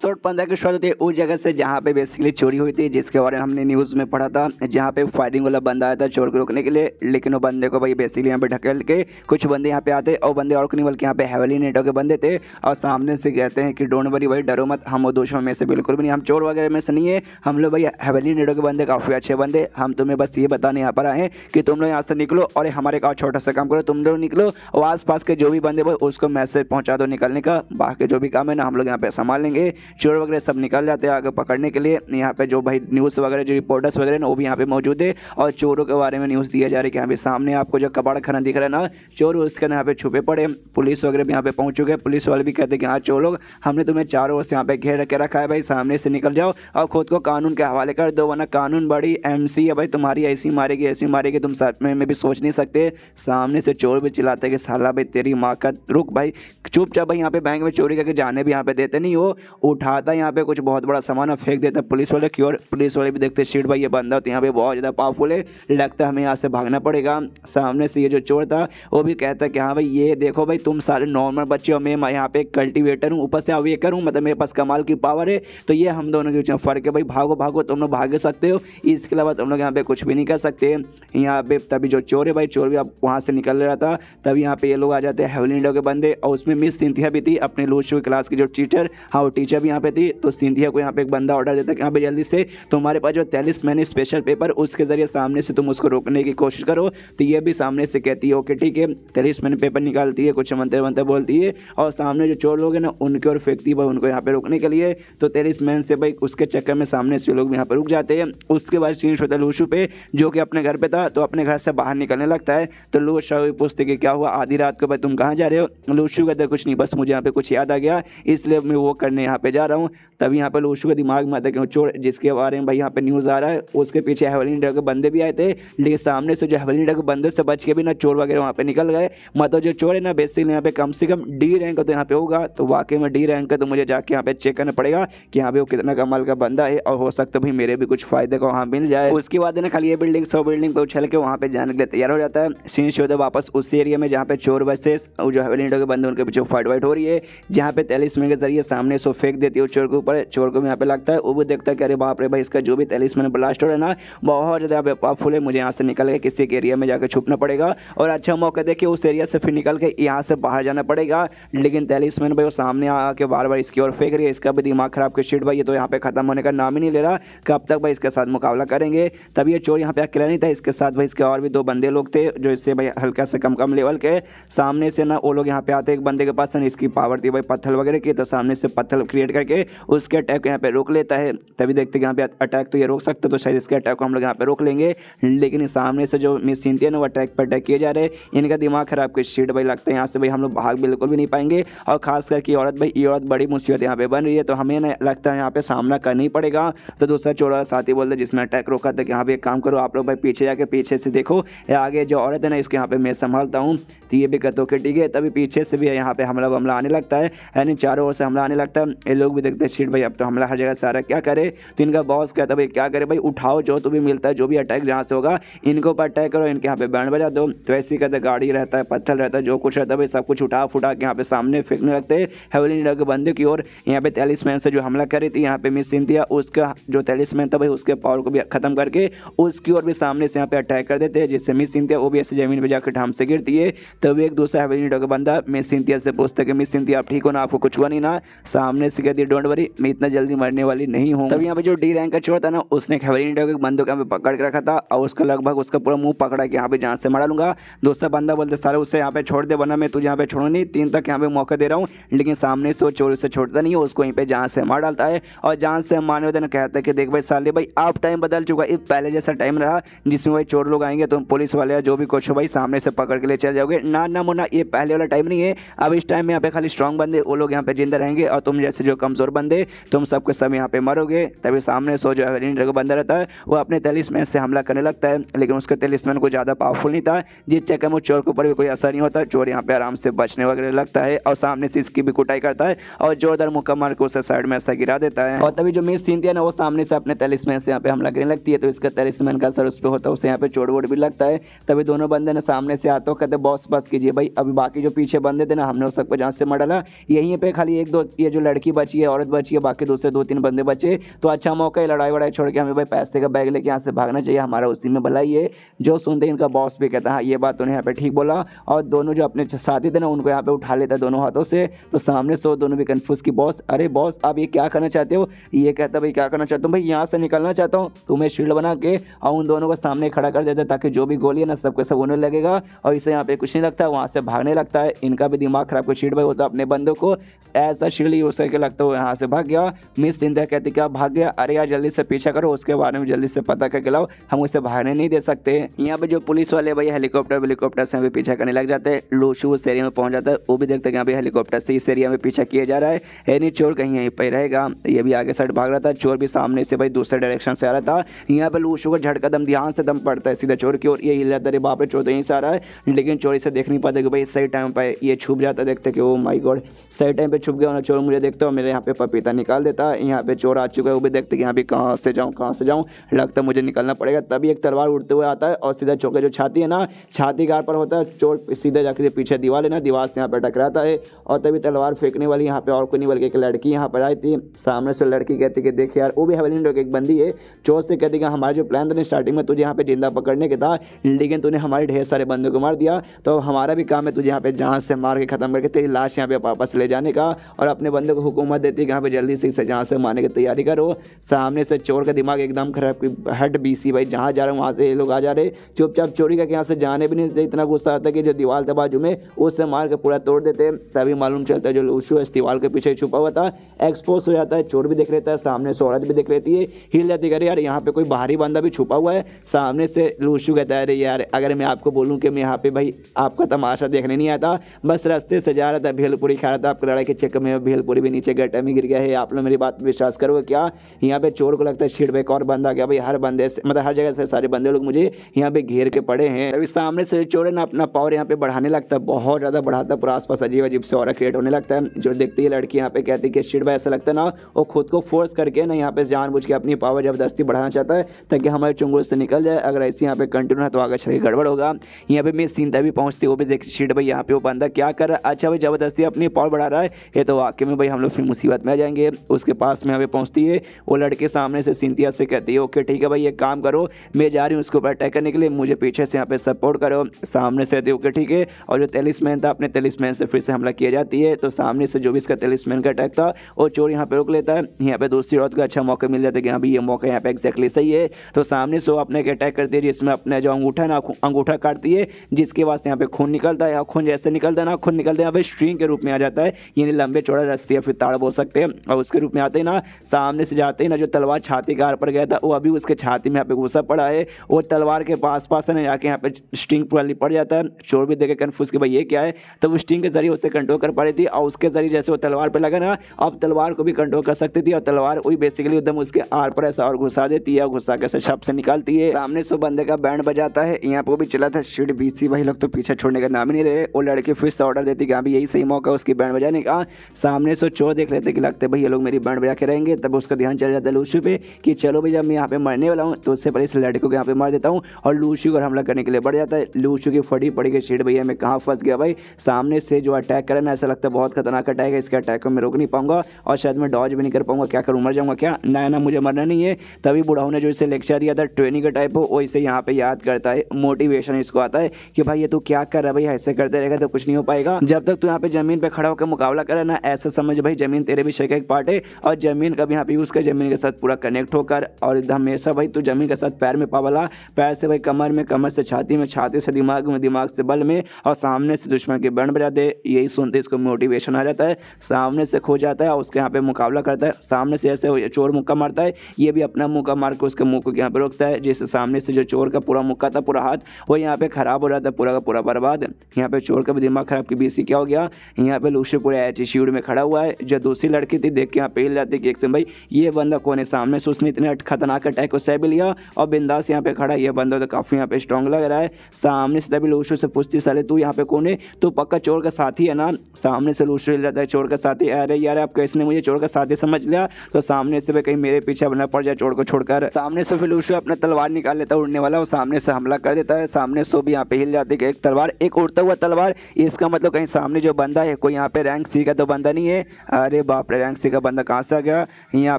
Episode 15 की शुरुआत होती है उस जगह से जहाँ पे बेसिकली चोरी हुई थी, जिसके बारे में हमने न्यूज़ में पढ़ा था। जहाँ पे फायरिंग वाला बंदा आया था चोर को रोकने के लिए, लेकिन वो बंदे को भाई बेसिकली यहाँ पे ढकेल के कुछ बंदे यहाँ पे आते और बंदे और नहीं बल्कि यहाँ पे हैवली नेटो के बंदे थे और सामने से कहते हैं कि डोंट वरी भाई, डरो मत, हम वो दोषों में से बिल्कुल भी नहीं, हम चोर वगैरह में से नहीं है, हम लोग भाई हैवली नेटो के बंदे काफ़ी अच्छे बंदे, हम तुम्हें बस ये बताने यहाँ पर आए हैं कि तुम लोग यहाँ से निकलो और हमारे का छोटा सा काम करो, तुम लोग निकलो और आसपास के जो भी बंदे भाई उसको मैसेज पहुँचा दो निकलने का, बाकी जो भी काम है ना हम लोग यहाँ पे संभाल लेंगे। चोर वगैरह सब निकल जाते हैं आगे पकड़ने के लिए। यहाँ पे जो भाई न्यूज़ वगैरह जो रिपोर्टर्स वगैरह ना वो भी यहाँ पे मौजूद है और चोरों के बारे में न्यूज़ दिया जा रहा है कि यहाँ पे सामने आपको जो कबाड़ खाना दिख रहा है ना, चोर उसके यहाँ पे छुपे पड़े, पुलिस वगैरह भी यहाँ पे पहुँच चुके हैं। पुलिस वाले भी कहते हैं कि हाँ चोर लोग, हमने तुम्हें चारों ओर से यहाँ पे घेर के रखा है भाई, सामने से निकल जाओ और खुद को कानून के हवाले कर दो, वरना कानून बड़ी MC है भाई, तुम्हारी ऐसी मारेगी तुम साथ में भी सोच नहीं सकते। सामने से चोर भी चिल्लाते कि साला भाई तेरी माँ का, रुक भाई चुपचाप भाई, यहाँ पे बैंक में चोरी करके जाने भी यहाँ पे देते नहीं हो, उठाता यहाँ पे कुछ बहुत बड़ा सामान फेंक देता पुलिस वाले की ओर। पुलिस वाले भी देखते शीट भाई ये बंदा तो यहाँ पे बहुत ज़्यादा पावरफुल है, लगता है हमें यहाँ से भागना पड़ेगा। सामने से ये जो चोर था वो भी कहता है कि हाँ भाई ये देखो भाई तुम सारे नॉर्मल बच्चे हो, मैं यहाँ पे कल्टिवेटर हूँ, ऊपर से अवेकर हूँ, मतलब मेरे पास कमाल की पावर है, तो ये हम दोनों के बीच में फ़र्क है भाई, भागो भागो, तुम लोग भाग सकते हो, इसके अलावा तुम लोग यहाँ पे कुछ भी नहीं कर सकते यहाँ पे। तभी जो चोर है भाई, चोर भी अब वहाँ से निकल रहा था, तभी यहाँ पे ये लोग आ जाते हैं हैवली नेटो के बंदे और उसमें मिस सिंथिया भी थी, अपने लूशू क्लास की जो टीचर, हाँ वो टीचर भी यहाँ पे थी। तो सिंथिया को यहाँ पे एक बंदा ऑर्डर देता है कि यहाँ पे जल्दी से तुम्हारे पास जो 43 मैंने स्पेशल पेपर, उसके जरिए सामने से तुम उसको रोकने की कोशिश करो। तो ये भी सामने से कहती है ओके ठीक है, 43 मैंने पेपर निकालती है, कुछ मंत्र मंत्र बोलती है और सामने जो चोर लोग हैं ना उनके और फेंकती है भाई उनको यहाँ पे रोकने के लिए। तो 43 मैन से भाई उसके चक्कर में सामने से लोग यहाँ पे रुक जाते हैं। उसके बाद सीन होता है लूशू पे, जो कि अपने घर पे था, तो अपने घर से बाहर निकलने लगता है। तो लूशू पूछते कि क्या हुआ आधी रात को भाई तुम कहाँ जा रहे हो? लूशू कहते कुछ नहीं, बस मुझे यहाँ पे कुछ याद आ गया इसलिए मैं वो करने यहाँ पे जा रहा हूँ। तभी यहाँ पे लूशू के दिमाग में आता है कि चोर जिसके बारे में भाई यहाँ पे न्यूज़ आ रहा है उसके पीछे हैवली नेटो के बंदे भी आए थे, लेकिन सामने से जो हैवली नेटो के बंदे से बच के भी ना चोर वगैरह वहाँ पे निकल गए। मतलब जो चोर है ना बेसिकली यहाँ पे कम से कम D रैंक तो यहाँ पे होगा, तो वाकई में D रैंक का तो मुझे जाके यहाँ पे चेक करना पड़ेगा कि यहाँ पे वो कितना कमाल का बंदा है और हो सकता है भाई मेरे भी कुछ फायदे को वहाँ मिल जाए। उसके बाद ना खाली ये बिल्डिंग 100 बिल्डिंग पर उछल के वहाँ पे जाने के लिए तैयार हो जाता है। सीन शो वापस उस एरिया में जहाँ पे चोर वर्सेस जो हैवली नेटो के बंदे उनके पीछे फाइट वाइट हो रही है, जहाँ पे 43 मैन के जरिए सामने सो फेंक देती है चोर के ऊपर। चोर को यहाँ पे लगता है, वो भी देखता है कि अरे बाप रे भाई इसका जो भी 43 मैन ब्लास्ट हो रहा है ना बहुत ज़्यादा पावरफुल है, मुझे यहाँ से निकल के किसी के एरिया में जाकर छुपना पड़ेगा और अच्छा मौका देखिए उस एरिया से फिर निकल के यहाँ से बाहर जाना पड़ेगा। लेकिन 43 मैन भाई वो सामने आके बार बार इसकी ओर फेंक रही है, इसका भी दिमाग खराब कि शिट भाई ये तो यहाँ पे खत्म होने का नाम ही नहीं ले रहा, कब तक भाई इसके साथ मुकाबला करेंगे। तभी ये चोर यहाँ पे अकेला नहीं था, इसके साथ भाई इसके और भी 2 बंदे लोग थे जो इससे भाई हल्का से कम लेवल के। सामने से ना वो लोग यहाँ पे आते, एक बंदे के पास ना इसकी पावर थी भाई पत्थर वगैरह की, तो सामने से पत्थर क्रिएट करके उसके अटैक को यहाँ पे रोक लेता है। तभी देखते हैं यहाँ पे अटैक तो ये रोक सकते, तो शायद इसके अटैक को हम लोग यहाँ पे रोक लेंगे। लेकिन सामने से जो मिस सिंथिया है ना वो अटैक पर अटैक किए जा रहे हैं, इनका दिमाग खराब कि शिट भाई लगता है यहाँ से भाई हम लोग भाग बिल्कुल भी नहीं पाएंगे और खास करके औरत भाई ये औरत बड़ी मुसीबत यहाँ पे बन रही है, तो हमें ना लगता है यहाँ पे सामना करना ही पड़ेगा। तो दूसरा चोर वाला साथी बोलते जिसने अटैक रोका था कि हाँ भाई एक काम करो आप लोग भाई पीछे जाके पीछे से देखो आगे जो औरत है ना इसके यहाँ पे मैं संभालता हूँ। तो ये भी कहते कि ठीक है। तभी पीछे से भी यहाँ पे हमला आने लगता है, यानी चारों ओर से हमला आने लगता है। ये लोग भी देखते हैं शिट भाई अब तो हमला हर जगह से आ रहा है, क्या करे? तो इनका बॉस कहता है भाई क्या करे भाई, उठाओ जो तो भी मिलता है, जो भी अटैक जहाँ से होगा इनको ऊपर अटैक करो, इनके यहाँ पे बैंड बजा दो। तो ऐसे ही कहते गाड़ी रहता है, पत्थर रहता है, जो कुछ रहता है भाई सब कुछ उठा फुटा के यहाँ पे सामने फेंकने लगते हैं हैवली नेटो के बंदे की ओर। यहाँ पे 43 मैन से जो हमला करी थी यहाँ पे मिस सिंथिया, उसका जो 43 मैन था भाई उसके पावर को भी खत्म करके उसकी ओर भी सामने से यहाँ पे अटैक कर देते हैं, जिससे मिस सिंथिया वो भी ऐसे जमीन पे जाकर ढाम से गिरती है। तब एक दूसरा हैवली नेटो का बंदा मिस सिंथिया से पूछता है कि मिस सिंथिया आप ठीक हो ना, आपको कुछ हुआ नहीं ना? सामने से कहती है डोंट वरी, मैं इतना जल्दी मरने वाली नहीं हूँ। तब यहाँ पे जो D रैंक का चोर था ना उसने हैवली नेटो के बंदों को यहाँ पे पकड़ के रखा था और उसका लगभग उसका पूरा मुंह पकड़ा कि यहाँ पे जान से मार लूंगा। दूसरा बंदा बोलते सारे उससे यहाँ पे छोड़ दे वरना मैं तुझे यहाँ पे छोड़ू नहीं, 3 तक यहाँ पे मौका दे रहा हूँ। लेकिन सामने से वो चोर उसे छोड़ता नहीं है, उसको यहीं पे जान से मार डालता है और जान से मारने वाले कहता है कि देख भाई साले भाई आप टाइम बदल चुका है, पहले जैसा टाइम रहा जिसमें भाई चोर लोग आएंगे तो पुलिस वाले जो भी कुछ हो भाई सामने से पकड़ के ले चल जाओगे, ना ना मुन्ना ये पहले वाला टाइम नहीं है। अब इस टाइम में यहाँ पे खाली स्ट्रॉन्ग बंदे वो लोग यहाँ पे जिंदा रहेंगे और तुम जैसे जो कमजोर बंदे तुम सबके सब यहाँ पे मरोगे। तभी सामने सो जो हैवली नेटो का बंदा रहता है वो अपने 43 मैन से हमला करने लगता है, लेकिन उसके 43 मैन को ज़्यादा पावरफुल नहीं था, जिस चक्कर में चोर के ऊपर भी कोई असर नहीं होता। चोर यहाँ पे आराम से बचने वगैरह लगता है और सामने से इसकी भी कुटाई करता है और जोरदार मुक्का मार के उसे साइड में ऐसा गिरा देता है। और तभी जो मिस सिंथिया ना वो सामने से अपने 43 मैन से यहाँ पे हमला करने लगती है, तो इसका 43 मैन का असर उस पर होता है, उसे यहाँ पे चोट वोट भी लगता है। तभी दोनों बंदे ना सामने से आते हो कहते बॉस बस कीजिए भाई, अभी बाकी जो पीछे बंदे थे ना हमने उस सबको जहाँ से मार डाला, यहीं पे खाली 1-2 ये जो लड़की बची बची है, औरत बची है, बाकी दूसरे 2-3 बंदे बचे। तो अच्छा मौका है लड़ाई वड़ाई छोड़ के हमें भाई पैसे का बैग लेके यहाँ से भागना चाहिए, हमारा उसी में भलाई है। जो सुनते ही इनका बॉस भी कहता है हाँ ये बात उन्हें यहाँ पे ठीक बोला, और दोनों जो अपने साथी थे ना उनको यहाँ पे उठा लेता है दोनों हाथों से। तो सामने से दोनों भी कन्फ्यूज कि बॉस, अरे बॉस आप ये क्या करना चाहते हो? ये कहता भाई क्या करना चाहता हूँ भाई, यहाँ से निकलना चाहता हूँ। तुम्हें शील्ड बना के और उन दोनों को सामने खड़ा कर देता है ताकि जो भी गोली है ना सबके सब होने लगेगा, और इसे यहाँ पे कुछ नहीं लगता, वहाँ से भागने लगता है। इनका भी दिमाग खराब, कोई शील्ड भाई होता अपने बंदों को ऐसा शील्ड यूज करके लगता है यहाँ से भाग गया। मिस सिंधिया कहती क्या भाग गया? अरे यार जल्दी से पीछा करो, उसके बारे में जल्दी से पता करके लाओ, हम उसे भागने नहीं दे सकते। यहाँ पे जो पुलिस वाले भाई हेलीकॉप्टर से हमें पीछा करने लग जाते हैं। लूशु उस एरिया में पहुंच जाता है, वो भी देखते हैं यहाँ पे हेलीकॉप्टर से इस एरिया में पीछा किया जा रहा है, यानी चोर कहीं यहीं पर रहेगा। ये भी आगे साइड भाग रहा था, चोर भी सामने से भाई दूसरे डायरेक्शन से आ रहा था। यहाँ पे लूशु को झटका दम ध्यान से दम पड़ता है सीधा चोर की ओर, ये हिल जाता है, बाप रे चोर तो यहीं से आ रहा है, लेकिन चोर इसे देख नहीं पाता कि भाई सही टाइम पर ये छुप जाता है। देखते कि ओ माय गॉड सही टाइम पे छुप गया ना चोर, मुझे देखते हो मेरे यहाँ पे पपीता निकाल देता है। यहाँ पे चोर आ चुका है, वो भी देखते कि यहाँ पे कहाँ से जाऊँ, लगता है मुझे निकलना पड़ेगा। तभी एक तलवार उड़ते हुए आता है और सीधा चोर का जो छाती है ना, छाती गार पर होता है, चोर सीधे जाकर पीछे दीवार है ना, दीवार से यहाँ पे टकराता है। और तभी तलवार फेंकने वाली यहाँ पे और कोई नहीं बल्कि एक लड़की यहाँ पर आई थी। सामने से लड़की कहती कि देख यार, वो भी हवेली में एक बंदी है। चोर से कहती कि हमारा जो प्लान था स्टार्टिंग में तुझे यहाँ पे जिंदा पकड़ने के था, लेकिन तूने हमारे ढेर सारे बंदों को मार दिया, तो हमारा भी काम है तुझे यहाँ पे जान से मार के खत्म करके तेरी लाश यहाँ पे वापस ले जाने का। और अपने बंदे को हुकूमत देती है कि यहाँ पे जल्दी से इसे जान से मारने की तैयारी करो। सामने से चोर का दिमाग एकदम खराब कि हट बीसी भाई, जहाँ जा रहा हूँ वहाँ से ये लोग आ जा रहे, चुपचाप चोरी करके यहाँ से जाने भी नहीं देते। इतना गुस्सा आता है कि जो दीवार था बाजू में उससे मार के पूरा तोड़ देते। तभी मालूम चलता है जो लूशु इस दीवार के पीछे छुपा हुआ था एक्सपोज हो जाता है। चोर भी देख लेता है, सामने से औरत भी देख लेती है, हिल जाती है यार यहाँ पे कोई बाहरी बंदा भी छुपा हुआ है। सामने से लूशु कहता है अरे यार अगर मैं आपको बोलूँ कि मैं यहाँ पे भाई आपका तमाशा देखने नहीं आता, बस रास्ते से जा रहा था, भेलपुरी खा रहा था, आपकी लड़ाई के चक्कर में भेलपुरी भी नीचे गड्ढे में गिर गया है, आप लोग मेरी बात पर विश्वास करोगे क्या? यहाँ पे चोर को लगता है शीट भाई और बंदा गया भाई, हर बंदे से मतलब हर जगह से सारे बंदे लोग मुझे यहाँ पे घेर के पड़े हैं। अभी सामने से चोर है ना अपना पावर यहाँ पे बढ़ाने लगता है, बहुत ज़्यादा बढ़ाता है, पूरा आसपास अजीब अजीब से और क्रिएट होने लगता है। जो देखती है लड़की यहाँ पे कहती है कि शीट भाई ऐसा लगता है ना वो खुद को फोर्स करके ना यहाँ पे जानबूझ के अपनी पावर जबरदस्ती बढ़ाना चाहता है ताकि हमारे चुंगल से निकल जाए। अगर ऐसे यहाँ पे कंटिन्यू है तो आगे चल के गड़बड़ होगा। यहाँ पे मिस सिंधिया भी पहुँचती, वो भी देख शीट भाई यहाँ पे वो बंदा क्या कर रहा है, अच्छा भाई जबरदस्ती अपनी पावर बढ़ा रहा है, ये तो वाकई में भाई हम लोग फिर मुसीबत में आ जाएंगे। उसके पास में यहाँ पे पहुँचती है, वो लड़के सामने से सिंधिया से कहती है ओके ठीक है भाई एक काम करो, मैं जा रही हूँ उसके ऊपर अटैक करने के लिए, मुझे पीछे से यहाँ पे सपोर्ट करो। सामने से ओके ठीक है, और जो टेलिस्मैन था अपने टेलिस्मैन से फिर से हमला किया जाती है। तो सामने से जो भी इसका टेलिस्मैन का अटैक था वो चोर यहाँ पे रोक लेता है। यहाँ पे दूसरी औरत को अच्छा मौका मिल जाता है कि हाँ भाई ये मौका यहाँ पे एक्जैक्टली सही है। तो सामने से वो अपने के अटैक करती है जिसमें अपने जो अंगूठा है ना अंगूठा काटती है, जिसके बाद यहाँ पे खून निकलता है। खून जैसे निकलता है ना, खून निकलते यहाँ पे स्ट्रिंग के रूप में आ जाता है, यानी लंबे चौड़ा रस्सी या फिर ताड़ बोल सकते हैं। और उसके रूप में आते ही ना सामने से जाते ही ना जो तलवार छाती के आर पर गया था वो अभी उसके छाती में यहाँ पे घुसा पड़ा है। वो तलवार के पास है ना जाके यहाँ पे स्ट्रिंग पूरा लिपट जाता है। चोर भी देखे कन्फ्यूज कि भाई ये क्या है, तो वो स्ट्रिंग के जरिए उसे कंट्रोल कर पा रही थी और उसके जरिए जैसे वो तलवार पे लगा ना अब तलवार को भी कंट्रोल कर सकती थी और तलवार वही बेसिकली एकदम उसके आर पर ऐसा और घुसा देती है, घुसा के छप से निकालती है। सामने से बंदे का बैंड बजाता है, यहाँ पे भी चला था शीट बीसी भाई लोग तो पीछे छोड़ने का नाम ही नहीं ले रहे। वो लड़के फिर से ऑर्डर देती कि हाँ यही सही मौका उसकी बैंड बजाने का। सामने से चोर देख लेते कि लगते भाई ये लोग मेरी बैंड बजा के रहेंगे, तब उसका ध्यान चल जाता है लूशु पे कि चलो भाई जब मैं यहाँ पे मरने वाला हूँ तो उससे पहले इस लड़के को यहाँ पे मार देता हूँ, और लूशु को हमला करने के लिए बढ़ जाता है। लूशु की फटी पड़ी के शीट भैया मैं कहाँ फंस गया भाई, सामने से जो अटैक करे ना ऐसा लगता है बहुत खतरनाक अटैक है, इसके अटैक को मैं रोक नहीं पाऊंगा और शायद मैं डॉज भी नहीं कर पाऊंगा, क्या करूँ मर जाऊंगा क्या, ना मुझे मरना नहीं है। तभी बुढ़ाऊ ने जो इसे लेक्चर दिया था ट्रेनिंग का टाइप हो वो इसे यहाँ पे याद करता है, मोटिवेशन इसको आता है कि भाई ये तू क्या कर रहा है भाई, ऐसे करते रहेगा तो कुछ नहीं हो पाएगा, जब तक तू यहाँ पे जमीन पे खड़ा होकर मुकाबला करे ना ऐसा समझ भाई जमीन तेरे भी शय का एक पार्ट है और जमीन का भी यहाँ पे यूज कर, जमीन के साथ पूरा कनेक्ट होकर और हमेशा भाई तू जमीन के साथ पैर में पावला, पैर से भाई कमर में, कमर से छाती में, छाती से दिमाग में, दिमाग से बल में, और सामने से दुश्मन के बैंड बजा दे। यही सुनते इसको मोटिवेशन आ जाता है, सामने से खो जाता है और उसके यहाँ पे मुकाबला करता है। सामने से ऐसे चोर मुक्का मारता है, ये भी अपना मुक्का मार के उसके मुंह को यहाँ पे रोकता है, जिससे सामने से जो चोर का पूरा मुक्का था पूरा हाथ वो यहाँ पे खराब हो रहा था, पूरा का पूरा बर्बाद। यहाँ पे चोर का भी दिमाग खराब की बीसी क्या हो गया, यहाँ पे लूशु पूरे एटीट्यूड में खड़ा हुआ है। जो दूसरी लड़की थी देख के यहाँ पे हिल जाती कि एक भाई ये बंदा कौन है, सामने से उसने इतने खतरनाक अटैक को सह भी लिया और बिंदास यहाँ पे खड़ा, ये बंदा तो काफी यहाँ पे स्ट्रॉन्ग लग रहा है। सामने से तभी लूशु से पूछती साले तू यहाँ पे कौन है, तो पक्का चोर का साथी है ना। सामने से लूशु हिल जाता है चोर का साथी, अरे यार आप कैसे मुझे चोर का साथी समझ लिया, तो सामने से कहीं मेरे पीछे बना पड़ जाए चोर को छोड़कर। सामने से फिर लूशु अपना तलवार निकाल लेता है उड़ने वाला, वो सामने से हमला कर देता है। सामने से भी यहाँ पे हिल जाती है एक तलवार, एक उड़ता हुआ तलवार, इसका मतलब कहीं सामने जो बंदा है कोई यहाँ पे रैंक सी का तो बंदा नहीं है। अरे अरे बाप रे, रैंक सी का बंदा कहाँ से आ गया। यहाँ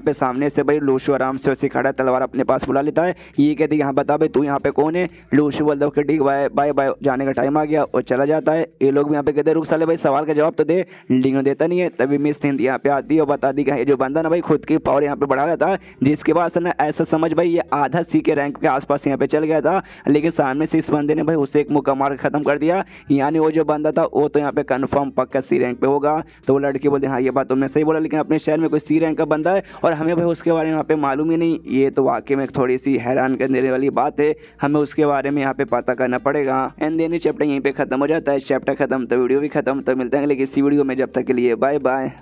पे सामने से भाई लूशु आराम से उसे खड़ा तलवार अपने पास बुला लेता है। ये कहती है यहाँ बता भाई तू यहाँ पे कौन है। लूशु बोलता है ठीक बाय बाय बाय, जाने का टाइम आ गया और चला जाता है। ये लोग भी यहाँ पे कहते हैं रुक साले भाई सवाल का जवाब तो दे, लिंगो देता नहीं है। तभी मिस हिंद यहाँ पे आती है और बताती है जो बंदा ना भाई खुद की पावर यहाँ पे बढ़ा रहा था, जिसके बाद ना ऐसा समझ भाई ये आधा सी के रैंक के आसपास यहाँ पे चल गया था, लेकिन सामने से इस बंदे ने भाई उसे एक मुक्का मार के खत्म कर दिया। यानी वो जो बंदा था वो तो यहाँ पे कंफर्म पक्का सी रैंक पे होगा। तो वो लड़की बोलती हाँ ये बात तुमने सही बोला, लेकिन अपने शहर में कोई सी रैंक का बंदा है और हमें भाई उसके बारे में यहाँ पे मालूम ही नहीं। ये तो वाकई में थोड़ी सी हैरान करने वाली बात है, हमें उसके बारे में यहाँ पे पता करना पड़ेगा। एंड देन चैप्टर यहीं पे खत्म हो जाता है। चैप्टर खत्म तो वीडियो भी खत्म। तो मिलते हैं अगले किसी वीडियो में, जब तक के लिए बाय बाय।